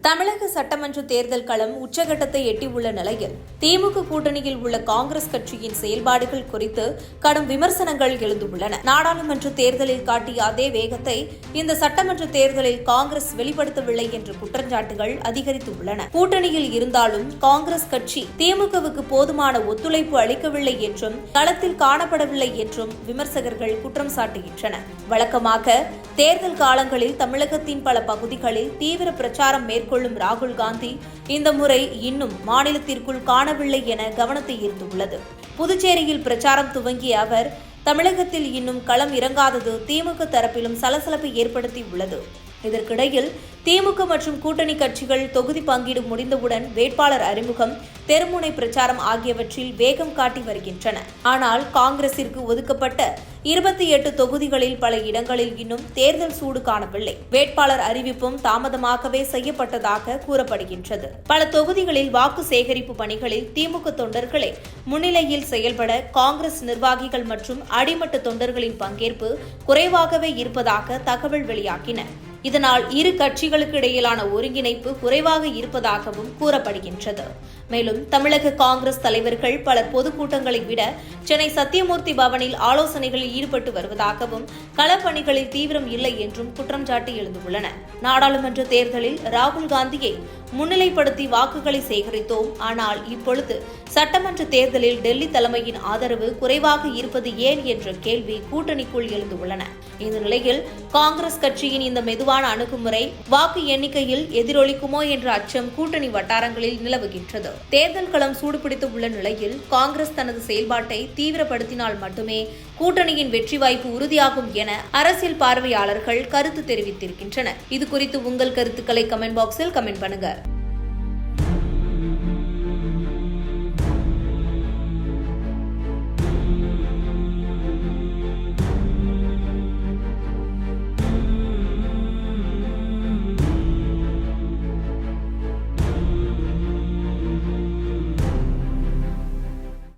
தமிழக சட்டமன்ற தேர்தல் களம் உச்சகட்டத்தை எட்டியுள்ள நிலையில் திமுக கூட்டணியில் உள்ள காங்கிரஸ் கட்சியின் செயல்பாடுகள் குறித்து கடும் விமர்சனங்கள் எழுந்துள்ளன. நாடாளுமன்ற தேர்தலில் காட்டிய அதே வேகத்தை இந்த சட்டமன்ற தேர்தலில் காங்கிரஸ் வெளிப்படுத்தவில்லை என்ற குற்றச்சாட்டுகள் அதிகரித்துள்ளன. கூட்டணியில் இருந்தாலும் காங்கிரஸ் கட்சி திமுகவுக்கு போதுமான ஒத்துழைப்பு அளிக்கவில்லை என்றும் களத்தில் காணப்படவில்லை என்றும் விமர்சகர்கள் குற்றம் சாட்டுகின்றனர். வழக்கமாக தேர்தல் காலங்களில் தமிழகத்தின் பல பகுதிகளில் தீவிர பிரச்சாரம் மேற்கொள்ளும் ராகுல் காந்தி இந்த முறை இன்னும் மாநிலத்திற்குள் காணவில்லை என கவனத்தை ஈர்த்துள்ளது. புதுச்சேரியில் பிரச்சாரம் துவங்கிய அவர் தமிழகத்தில் இன்னும் களம் இறங்காதது திமுக தரப்பிலும் சலசலப்பை ஏற்படுத்தியுள்ளது. இதற்கிடையில் திமுக மற்றும் கூட்டணி கட்சிகள் தொகுதி பங்கீடு முடிந்தவுடன் வேட்பாளர் அறிமுகம், தெருமுனை பிரச்சாரம் ஆகியவற்றில் வேகம் காட்டி வருகின்றன. ஆனால் காங்கிரசிற்கு ஒதுக்கப்பட்ட 28 தொகுதிகளில் பல இடங்களில் இன்னும் தேர்தல் சூடு காணவில்லை. வேட்பாளர் அறிவிப்பும் தாமதமாகவே செய்யப்பட்டதாக கூறப்படுகின்றது. பல தொகுதிகளில் வாக்கு சேகரிப்பு பணிகளில் திமுக தொண்டர்களே முன்னிலையில் செயல்பட காங்கிரஸ் நிர்வாகிகள் மற்றும் அடிமட்ட தொண்டர்களின் பங்கேற்பு குறைவாகவே இருப்பதாக தகவல் வெளியாகின. இதனால் இரு கட்சிகளுக்கு இடையிலான ஒருங்கிணைப்பு குறைவாக இருப்பதாகவும் கூறப்படுகின்றது. மேலும் தமிழக காங்கிரஸ் தலைவர்கள் பலர் பொதுக்கூட்டங்களை விட சென்னை சத்தியமூர்த்தி பவனில் ஆலோசனைகளில் ஈடுபட்டு வருவதாகவும் களப்பணிகளில் தீவிரம் இல்லை என்றும் குற்றம் சாட்டி எழுந்துள்ளன. நாடாளுமன்ற தேர்தலில் ராகுல் காந்தியை முன்னிலைப்படுத்தி வாக்குகளை சேகரித்தோம். ஆனால் இப்பொழுது சட்டமன்ற தேர்தலில் டெல்லி தலைமையின் ஆதரவு குறைவாக இருப்பது ஏன் என்ற கேள்வி கூட்டணிக்குள் எழுந்துள்ளன. இந்த நிலையில் காங்கிரஸ் கட்சியின் இந்த மெதுவான அணுகுமுறை வாக்கு எண்ணிக்கையில் எதிரொலிக்குமோ என்ற அச்சம் கூட்டணி வட்டாரங்களில் நிலவுகின்றது. தேர்தல் களம் சூடுபிடித்து உள்ள நிலையில் காங்கிரஸ் தனது செயல்பாட்டை தீவிரப்படுத்தினால் மட்டுமே கூட்டணியின் வெற்றி வாய்ப்பு உறுதியாகும் என அரசியல் பார்வையாளர்கள் கருத்து தெரிவித்திருக்கின்றனர். இது குறித்து உங்கள் கருத்துக்களை கமெண்ட் பாக்ஸில் கமெண்ட் பண்ணுங்க.